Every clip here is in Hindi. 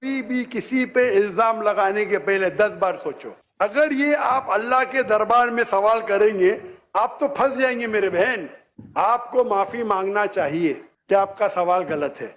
भी किसी पे इल्जाम लगाने के पहले 10 बार सोचो। अगर ये आप अल्लाह के दरबार में सवाल करेंगे आप तो फंस जाएंगे मेरे बहन। आपको माफी मांगना चाहिए कि आपका सवाल गलत है।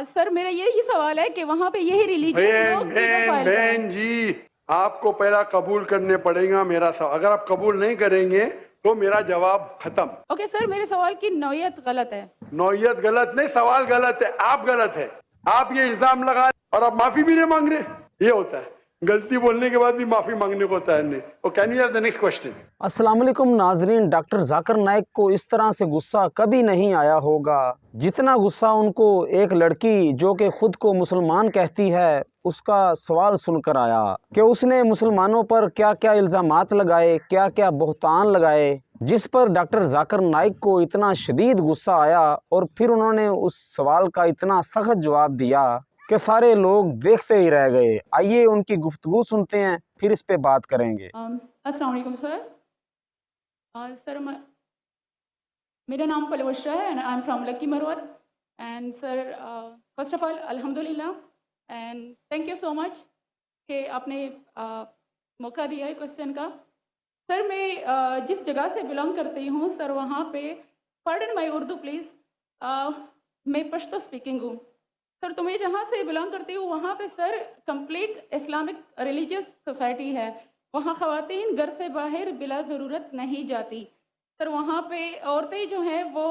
सर मेरा यही सवाल है कि वहाँ पे यही रिलीजियस बहन लोग बहन बहन जी, आपको पहला कबूल करने पड़ेगा मेरा सवाल। अगर आप कबूल नहीं करेंगे तो मेरा जवाब खत्म। ओके सर, मेरे सवाल की नौयत गलत है। नौयत गलत नहीं, सवाल गलत है, आप गलत है। आप ये इल्जाम लगा और आप माफी भी नहीं मांग रहे, ये होता है। गलती बोलने के बाद भी माफी मांगने को तैयार नहीं। और can you have the next question? अस्सलाम वालेकुम नाजरीन, डॉक्टर जाकिर नाइक को इस तरह से गुस्सा कभी नहीं आया होगा जितना गुस्सा उनको एक लड़की जो कि खुद को मुसलमान कहती है उसका सवाल सुनकर आया कि उसने मुसलमानों पर क्या क्या इल्ज़ामात लगाए, क्या क्या बहतान लगाए, जिस पर डॉक्टर जाकिर नाइक को इतना शदीद गुस्सा आया और फिर उन्होंने उस सवाल का इतना सख्त जवाब दिया कि सारे लोग देखते ही रह गए। आइए उनकी गुफ्तगू सुनते हैं, फिर इस पे बात करेंगे। अस्सलाम वालेकुम सर। सर मेरा नाम पलवशा है and I am from Lakki Marwat. And sir first of all अल्हम्दुलिल्लाह and thank you so much कि आपने मौका दिया है क्वेश्चन का। सर मैं जिस जगह से बिलोंग करती हूँ सर वहाँ पे, पार्डन माई उर्दू प्लीज़, मैं पश्तो स्पीकिंग हूँ सर। तो मैं जहाँ से बिलोंग करती हूँ वहाँ पे sir complete Islamic religious society है। वहाँ ख़वातीन घर से बाहर बिला ज़रूरत नहीं जाती सर। वहाँ पे औरतें जो हैं वो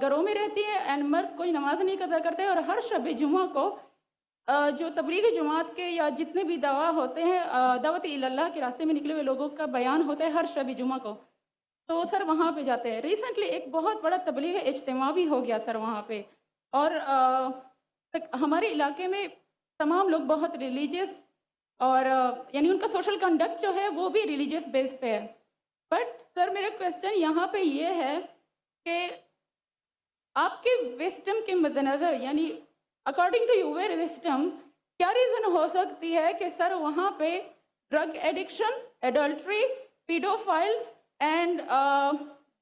घरों में रहती हैं एंड मर्द कोई नमाज नहीं कज़ा करते। और हर शब जुमा को जो तबलीगी जमात के या जितने भी दवा होते हैं, दावत इल्लल्लाह के रास्ते में निकले हुए लोगों का बयान होता है हर शब जुमा को, तो सर वहाँ पे जाते हैं। रिसेंटली एक बहुत बड़ा तबलीगी इज्तिमा भी हो गया सर वहाँ पे। और हमारे इलाके में तमाम लोग बहुत रिलीजियस और यानी उनका सोशल कंडक्ट जो है वो भी रिलीजियस बेस पे है। बट सर मेरा क्वेश्चन यहाँ पे ये है कि आपके विस्डम के मद्देनज़र, यानी अकॉर्डिंग टू यूर विस्डम, क्या रीज़न हो सकती है कि सर वहाँ पे drug addiction, adultery, paedophiles and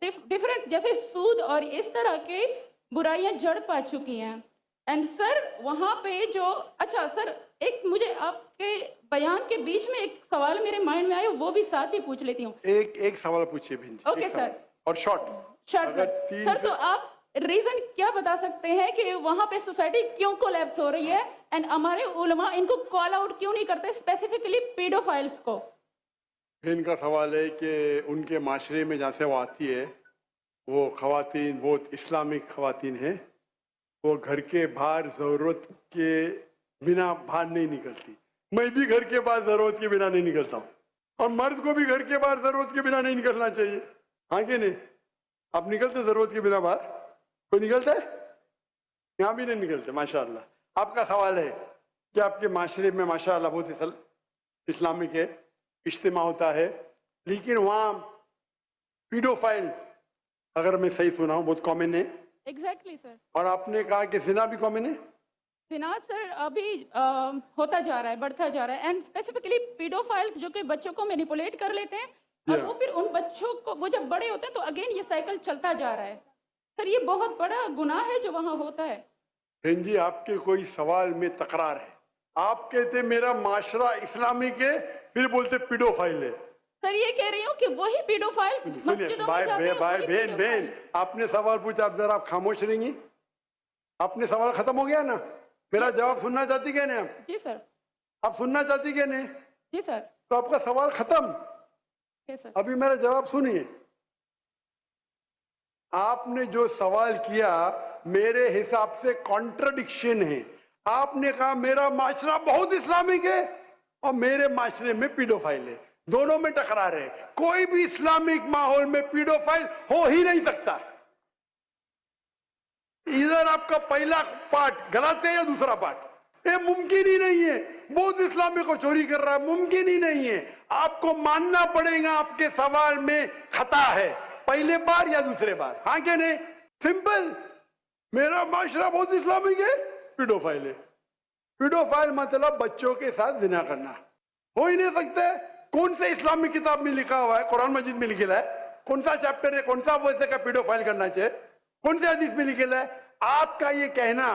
different जैसे सूद और इस तरह के बुराइयाँ जड़ पा चुकी हैं। एंड सर वहाँ पे जो, अच्छा सर एक मुझे आपके बयान के बीच में एक सवाल मेरे माइंड में आया, वो भी साथ ही पूछ लेती हूँ। एक सवाल पूछिए बहन जी। Okay sir. और शॉर्ट सर तो आप रीजन क्या बता सकते हैं कि वहाँ पे सोसाइटी क्यों कोलैप्स हो रही है एंड हमारे उलमा इनको कॉल आउट क्यों नहीं करते, स्पेसिफिकली पीडोफाइल्स को? इनका सवाल है कि उनके माशरे में जहाँ से वो आती है वो खवातीन बहुत इस्लामिक खवातीन है, वो घर के बाहर ज़रूरत के बिना बाहर नहीं निकलती। मैं भी घर के बाहर ज़रूरत के बिना नहीं निकलता हूँ और मर्द को भी घर के बाहर ज़रूरत के बिना नहीं निकलना चाहिए। हाँ कि नहीं? आप निकलते ज़रूरत के बिना बाहर? कोई निकलता है? यहाँ भी नहीं निकलते माशाअल्लाह। आपका सवाल है कि आपके माशरे में माशाअल्लाह बहुत इस्लामिक है, इज्तिमा होता है, लेकिन वहाँ पीडोफाइल, अगर मैं सही सुना हूँ, बहुत कॉमन है। Exactly sir. और आपने कहा कि जिना भी कॉमन है? जिना सर अभी होता जा रहा है, बढ़ता जा रहा है एंड स्पेसिफिकली पीडोफाइल्स जो कि बच्चों को मैनिपुलेट कर लेते हैं और वो फिर उन बच्चों को, वो जब बड़े होते हैं तो अगेन ये साइकिल चलता जा रहा है सर। ये बहुत बड़ा गुनाह है जो वहाँ होता है। बहन जी आपके कोई सवाल में तकरार है। आप कहते मेरा माशरा इस्लामिक है, फिर बोलते पीडोफाइल है। सर ये कह रही हूँ कि वही पीडोफाइल्स मस्जिदों में जाते हैं, वही बहन pedophiles। आपने सवाल पूछा, आप जरा आप खामोश रहेंगी? आपने सवाल खत्म हो गया ना? मेरा जवाब सुनना चाहती क्या नहीं आप? जी सर। आप सुनना चाहती क्या नहीं? जी सर। तो आपका सवाल खत्म। सर अभी मेरा जवाब सुनिए। आपने जो सवाल किया मेरे हिसाब से कॉन्ट्रडिक्शन है। आपने कहा मेरा माशरा बहुत इस्लामिक है और मेरे माशरे में पीडोफाइल है, दोनों में टकरार है। कोई भी इस्लामिक माहौल में पीडोफाइल हो ही नहीं सकता। इधर आपका पहला पार्ट गलत है या दूसरा पार्ट? ये मुमकिन ही नहीं है। बहुत इस्लामिक को चोरी कर रहा है, मुमकिन ही नहीं है। आपको मानना पड़ेगा आपके सवाल में खता है, पहले बार या दूसरे बार। हाँ क्या नहीं? सिंपल। मेरा माशरा बहुत इस्लामिक है, पीडोफाइल है। पीडोफाइल मतलब बच्चों के साथ जिना करना। हो ही नहीं सकता है। कौन से इस्लामिक किताब में लिखा हुआ है? कुरान मजीद में लिखा है? कौन सा चैप्टर है, कौन सा वैसे का पीडोफाइल करना चाहिए? कौन से हदीस में लिखा है? आपका ये कहना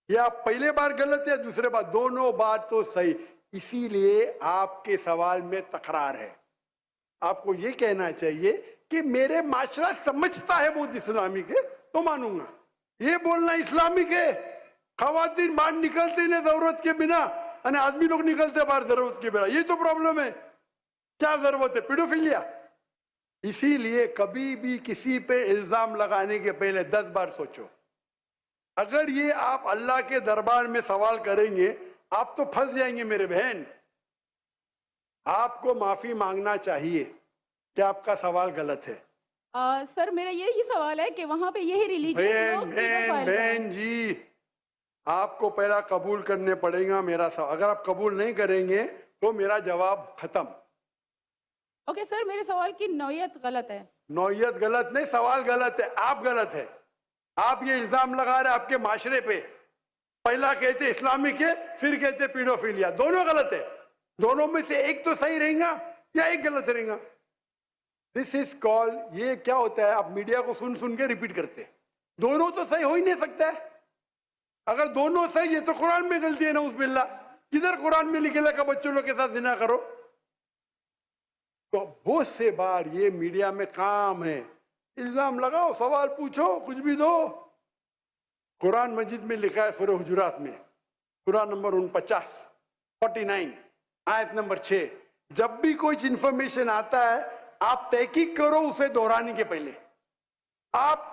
या पहले बार गलत या दूसरे बार, दोनों बार तो सही। इसीलिए आपके सवाल में तकरार है। आपको ये कहना चाहिए कि मेरे माशरा समझता है बहुत इस्लामिक है तो मानूंगा। ये बोलना इस्लामिक है, खवातीन बाहर निकलते नहीं जरूरत के बिना, और आदमी लोग निकलते बाहर जरूरत के बिना, ये तो प्रॉब्लम है। क्या जरूरत है? पीडोफिलिया। इसीलिए कभी भी किसी पे इल्जाम लगाने के पहले 10 बार सोचो। अगर ये आप अल्लाह के दरबार में सवाल करेंगे, आप तो फंस जाएंगे मेरे बहन। आपको माफी मांगना चाहिए कि आपका सवाल गलत है। सर मेरा यही सवाल है कि वहाँ पे यही रिलीजियस लोग बहन जी, आपको पहला कबूल करने पड़ेगा मेरा सवाल। अगर आप कबूल नहीं करेंगे तो मेरा जवाब खत्म। ओके सर, मेरे सवाल की नौयत गलत है। नौयत गलत नहीं, सवाल गलत है, आप गलत है। आप ये इल्जाम लगा रहे आपके माशरे पे। पहला कहते इस्लामिक है, फिर कहते पीडोफिलिया, दोनों गलत है। दोनों में से एक तो सही रहेगा या एक गलत रहेगा। दिस इज कॉल्ड, ये क्या होता है, आप मीडिया को सुन सुन के रिपीट करते हैं। दोनों तो सही हो ही नहीं सकता है। अगर दोनों सही है तो कुरान में गलती है ना, उस बिल्ला। किधर कुरान में लिखेला का बच्चों लोग के साथ जिना करो? तो बहुत से बार ये मीडिया में काम है, इल्जाम लगाओ, सवाल पूछो, कुछ भी दो। कुरान मजीद में लिखा है सूरह हुजुरात में, सूरह नंबर 49 आयत नंबर 6, जब भी कोई इंफॉर्मेशन आता है आप तहकीक करो उसे दोहराने के पहले। आप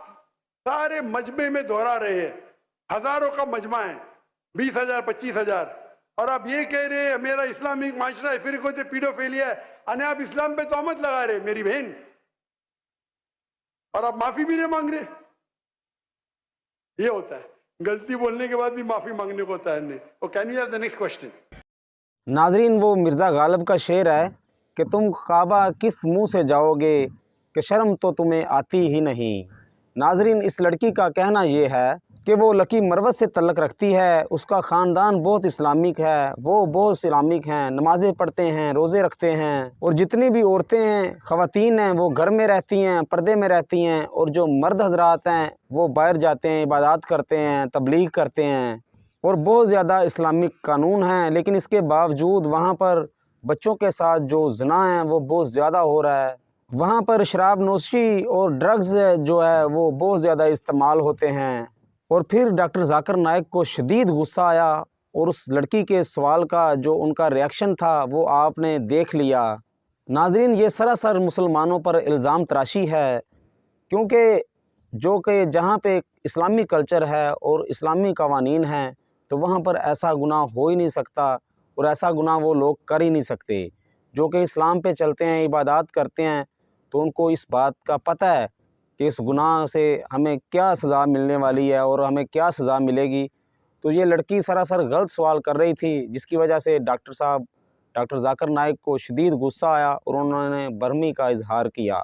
सारे मजमे में दोहरा रहे हैं, हजारों का मजमा है, 20,000 25,000, और आप ये कह रहे हैं मेरा इस्लामिक माशरा है, फिर कहते पीडोफिलिया है, और आप इस्लाम पे तोहमत लगा रहे मेरी बहन, और आप माफी भी नहीं मांग रहे। ये होता है, गलती बोलने के बाद भी माफी मांगने को होता है नहीं। और can you have the next question? नाजरीन, वो मिर्ज़ा गालिब का शेर है कि तुम काबा किस मुंह से जाओगे कि शर्म तो तुम्हें आती ही नहीं। नाजरीन, इस लड़की का कहना ये है कि वो लकी मरवत से तल्लक रखती है, उसका ख़ानदान बहुत इस्लामिक है, वो बहुत इस्लामिक हैं, नमाज़ें पढ़ते हैं, रोज़े रखते हैं, और जितनी भी औरतें हैं, ख़वातीन हैं, वो घर में रहती हैं, पर्दे में रहती हैं, और जो मर्द हजरात हैं वो बाहर जाते हैं, इबादत करते हैं, तबलीग करते हैं, और बहुत ज़्यादा इस्लामिक कानून हैं। लेकिन इसके बावजूद वहाँ पर बच्चों के साथ जो ज़िना है वो बहुत ज़्यादा हो रहा है। वहाँ पर शराब नोशी और ड्रग्स जो है वो बहुत ज़्यादा इस्तेमाल होते हैं। और फिर डॉक्टर जाकिर नाइक को शदीद गुस्सा आया, और उस लड़की के सवाल का जो उनका रिएक्शन था वो आपने देख लिया। नाजरीन, ये सरासर मुसलमानों पर इल्ज़ाम तराशी है, क्योंकि जो कि जहाँ पे इस्लामी कल्चर है और इस्लामी कवानीन हैं तो वहाँ पर ऐसा गुनाह हो ही नहीं सकता, और ऐसा गुनाह वो लोग कर ही नहीं सकते। जो कि इस्लाम पे चलते हैं, इबादत करते हैं, तो उनको इस बात का पता है कि इस गुनाह से हमें क्या सज़ा मिलने वाली है और हमें क्या सज़ा मिलेगी। तो ये लड़की सरासर गलत सवाल कर रही थी, जिसकी वजह से डॉक्टर जाकिर नाइक को शदीद गुस्सा आया और उन्होंने बरहमी का इजहार किया।